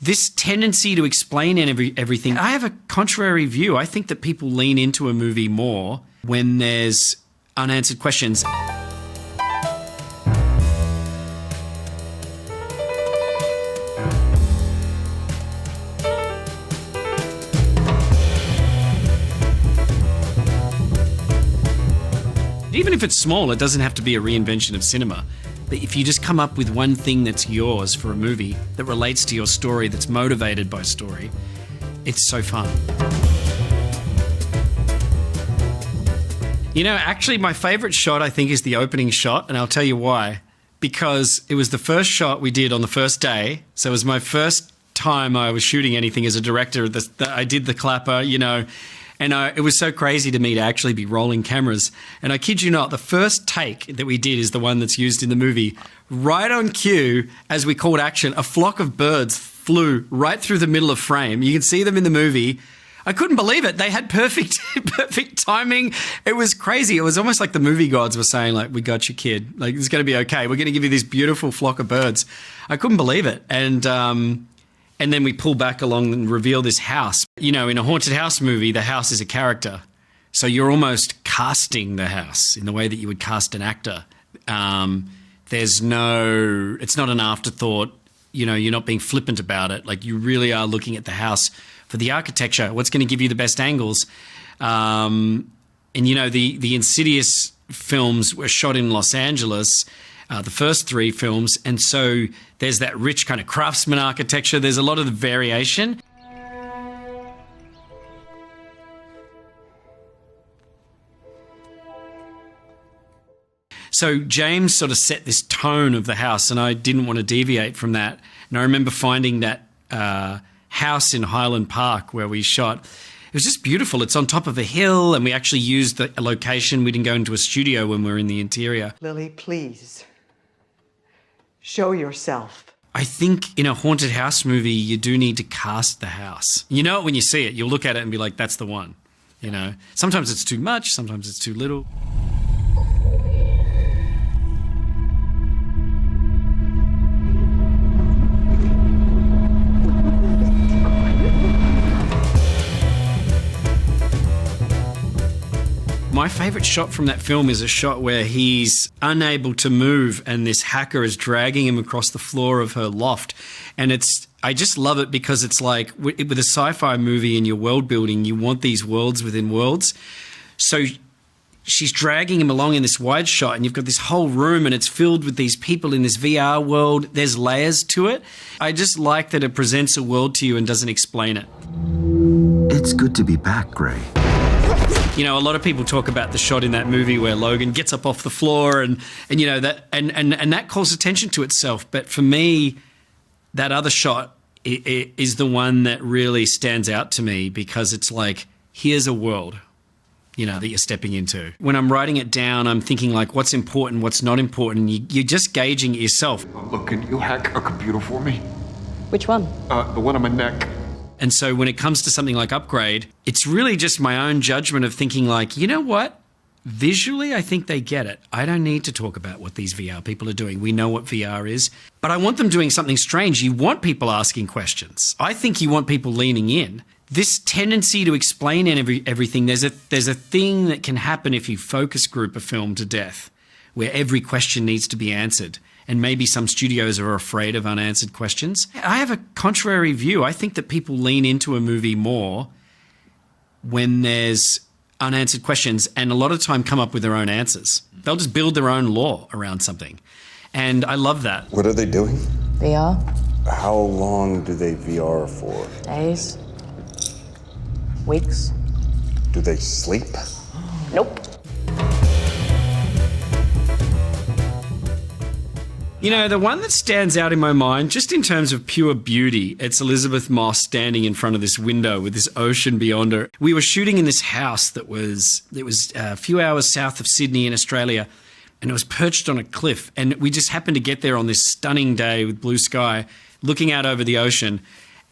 this tendency to explain everything. I have a contrary view. I think that people lean into a movie more when there's unanswered questions. Even if it's small, it doesn't have to be a reinvention of cinema. But if you just come up with one thing that's yours for a movie that relates to your story, that's motivated by story, it's so fun. You know, actually my favorite shot, I think, is the opening shot, and I'll tell you why. Because it was the first shot we did on the first day, so it was my first time I was shooting anything as a director. I did the clapper, you know, and it was so crazy to me to actually be rolling cameras. And I kid you not, the first take that we did is the one that's used in the movie. Right on cue, as we called action, a flock of birds flew right through the middle of frame. You can see them in the movie. I couldn't believe it. They had perfect timing. It was crazy. It was almost like the movie gods were saying, like, we got you, kid. Like, it's going to be okay. We're going to give you this beautiful flock of birds. I couldn't believe it. And then we pull back along and reveal this house. You know, in a haunted house movie, the house is a character. So you're almost casting the house in the way that you would cast an actor. It's not an afterthought. You know, you're not being flippant about it. Like, you really are looking at the house for the architecture, what's going to give you the best angles. And, you know, the Insidious films were shot in Los Angeles, the first three films, and so there's that rich kind of craftsman architecture. There's a lot of the variation. So James sort of set this tone of the house, and I didn't want to deviate from that. And I remember finding that house in Highland Park where we shot. It was just beautiful. It's on top of a hill, and we actually used a location. We didn't go into a studio when we were in the interior. Lily, please. Show yourself. I think in a haunted house movie, you do need to cast the house. You know it when you see it. You'll look at it and be like, that's the one. You know, sometimes it's too much, sometimes it's too little. My favorite shot from that film is a shot where he's unable to move and this hacker is dragging him across the floor of her loft. And I just love it because it's like with a sci-fi movie and your world building, you want these worlds within worlds. So she's dragging him along in this wide shot, and you've got this whole room and it's filled with these people in this VR world. There's layers to it. I just like that it presents a world to you and doesn't explain it. It's good to be back, Gray. You know, a lot of people talk about the shot in that movie where Logan gets up off the floor and you know, that and that calls attention to itself. But for me, that other shot is the one that really stands out to me because it's like, here's a world, you know, that you're stepping into. When I'm writing it down, I'm thinking like, what's important, what's not important. You're just gauging it yourself. Look, can you hack a computer for me? Which one? The one on my neck. And so when it comes to something like Upgrade, it's really just my own judgment of thinking like, you know what? Visually, I think they get it. I don't need to talk about what these VR people are doing. We know what VR is. But I want them doing something strange. You want people asking questions. I think you want people leaning in. This tendency to explain everything, there's a thing that can happen if you focus group a film to death, where every question needs to be answered. And maybe some studios are afraid of unanswered questions. I have a contrary view. I think that people lean into a movie more when there's unanswered questions, and a lot of the time come up with their own answers. They'll just build their own lore around something. And I love that. What are they doing? VR. How long do they VR for? Days. Weeks. Do they sleep? Nope. You know, the one that stands out in my mind, just in terms of pure beauty, it's Elizabeth Moss standing in front of this window with this ocean beyond her. We were shooting in this house that was a few hours south of Sydney in Australia, and it was perched on a cliff. And we just happened to get there on this stunning day with blue sky, looking out over the ocean.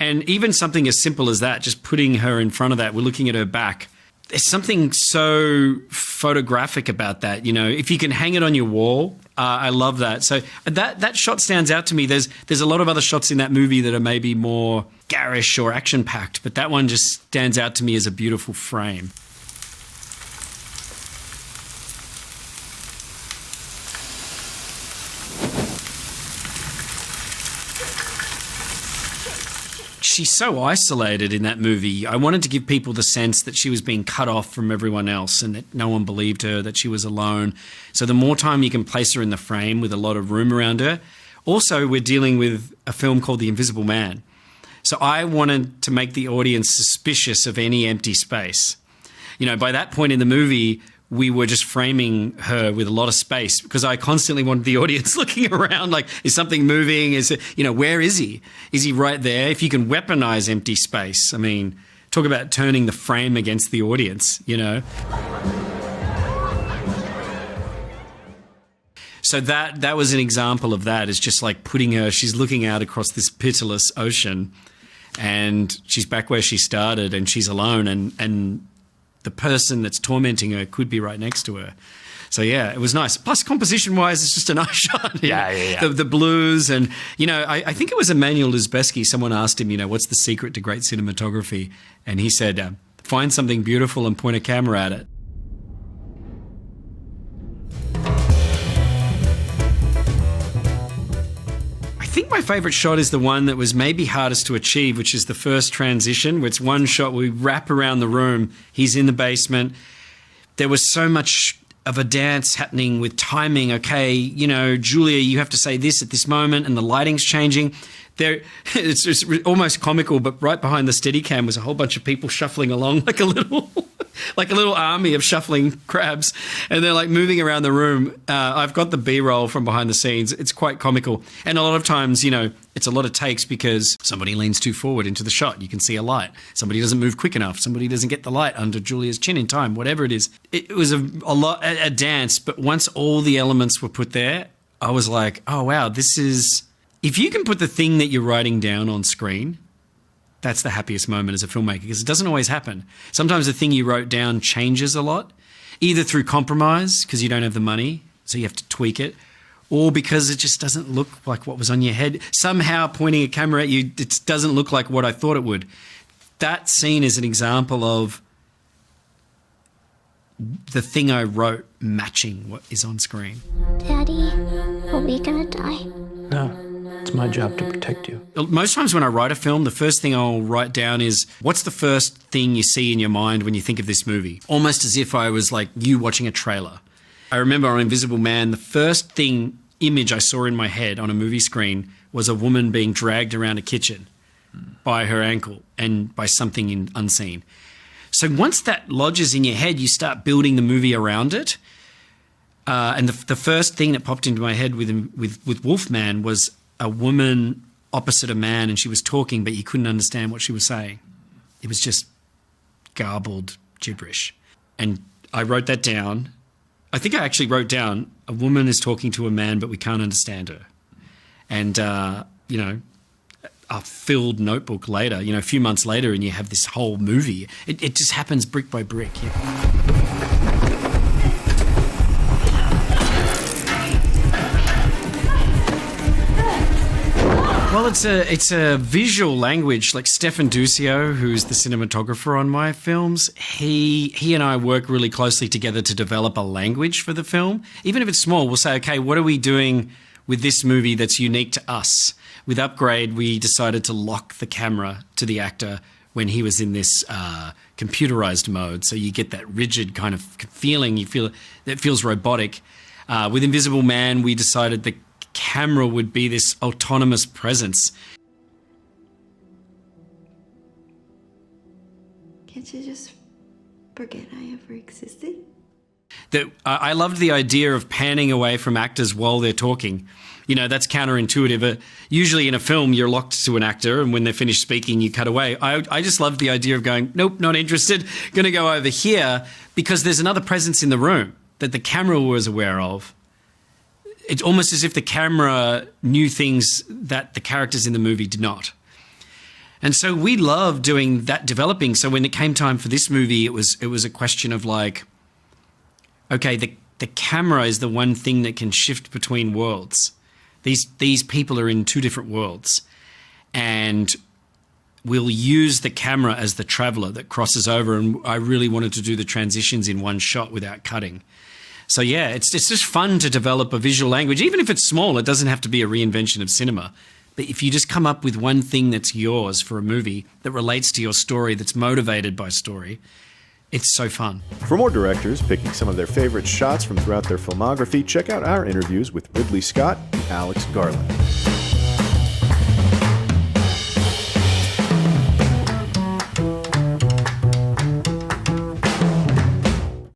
And even something as simple as that, just putting her in front of that, we're looking at her back. There's something so photographic about that. You know, if you can hang it on your wall, I love that. So that shot stands out to me. There's a lot of other shots in that movie that are maybe more garish or action-packed, but that one just stands out to me as a beautiful frame. She's so isolated in that movie. I wanted to give people the sense that she was being cut off from everyone else and that no one believed her, that she was alone. So the more time you can place her in the frame with a lot of room around her. Also, we're dealing with a film called The Invisible Man. So I wanted to make the audience suspicious of any empty space. You know, by that point in the movie, we were just framing her with a lot of space because I constantly wanted the audience looking around like, is something moving? Is it, you know, where is he? Is he right there? If you can weaponize empty space, I mean, talk about turning the frame against the audience, you know? So that was an example of that. It's just like putting her, she's looking out across this pitiless ocean and she's back where she started and she's alone and the person that's tormenting her could be right next to her. So, yeah, it was nice. Plus, composition-wise, it's just a nice shot. Yeah. The blues and, you know, I think it was Emmanuel Lubezki. Someone asked him, you know, what's the secret to great cinematography? And he said, find something beautiful and point a camera at it. I think my favourite shot is the one that was maybe hardest to achieve, which is the first transition, where it's one shot we wrap around the room. He's in the basement. There was so much of a dance happening with timing. Okay, you know, Julia, you have to say this at this moment, and the lighting's changing. It's just almost comical, but right behind the Steadicam was a whole bunch of people shuffling along like a little army of shuffling crabs, and they're like moving around the room. I've got the B-roll from behind the scenes. It's quite comical, and a lot of times, you know, it's a lot of takes because somebody leans too forward into the shot. You can see a light. Somebody doesn't move quick enough. Somebody doesn't get the light under Julia's chin in time. Whatever it is, it was a dance. But once all the elements were put there, I was like, oh wow, this is. If you can put the thing that you're writing down on screen, that's the happiest moment as a filmmaker because it doesn't always happen. Sometimes the thing you wrote down changes a lot, either through compromise because you don't have the money, so you have to tweak it, or because it just doesn't look like what was on your head. Somehow pointing a camera at you, it doesn't look like what I thought it would. That scene is an example of the thing I wrote matching what is on screen. Daddy, are we gonna die? No. It's my job to protect you. Most times when I write a film, the first thing I'll write down is what's the first thing you see in your mind when you think of this movie? Almost as if I was like you watching a trailer. I remember on Invisible Man, the first image I saw in my head on a movie screen was a woman being dragged around a kitchen by her ankle and by something unseen. So once that lodges in your head, you start building the movie around it. And the first thing that popped into my head with Wolfman was a woman opposite a man and she was talking, but you couldn't understand what she was saying. It was just garbled gibberish. And I wrote that down. I think I actually wrote down a woman is talking to a man, but we can't understand her. And, you know, a filled notebook later, you know, a few months later, and you have this whole movie. It just happens brick by brick. Yeah. Well, it's a visual language. Like Stefan Duccio, who's the cinematographer on my films, he and I work really closely together to develop a language for the film. Even if it's small, we'll say, okay, what are we doing with this movie that's unique to us? With Upgrade, we decided to lock the camera to the actor when he was in this computerized mode. So you get that rigid kind of feeling. You feel that feels robotic. With Invisible Man, we decided the camera would be this autonomous presence. Can't you just forget I ever existed? That I loved the idea of panning away from actors while they're talking. You know, that's counterintuitive. Usually in a film, you're locked to an actor, and when they're finished speaking, you cut away. I just loved the idea of going, nope, not interested, going to go over here, because there's another presence in the room that the camera was aware of. It's almost as if the camera knew things that the characters in the movie did not. And so we loved doing that developing. So when it came time for this movie, it was a question of like, okay, the camera is the one thing that can shift between worlds. These people are in two different worlds, and we'll use the camera as the traveler that crosses over, and I really wanted to do the transitions in one shot without cutting. So yeah, it's just fun to develop a visual language. Even if it's small, it doesn't have to be a reinvention of cinema. But if you just come up with one thing that's yours for a movie that relates to your story, that's motivated by story, it's so fun. For more directors picking some of their favorite shots from throughout their filmography, check out our interviews with Ridley Scott and Alex Garland.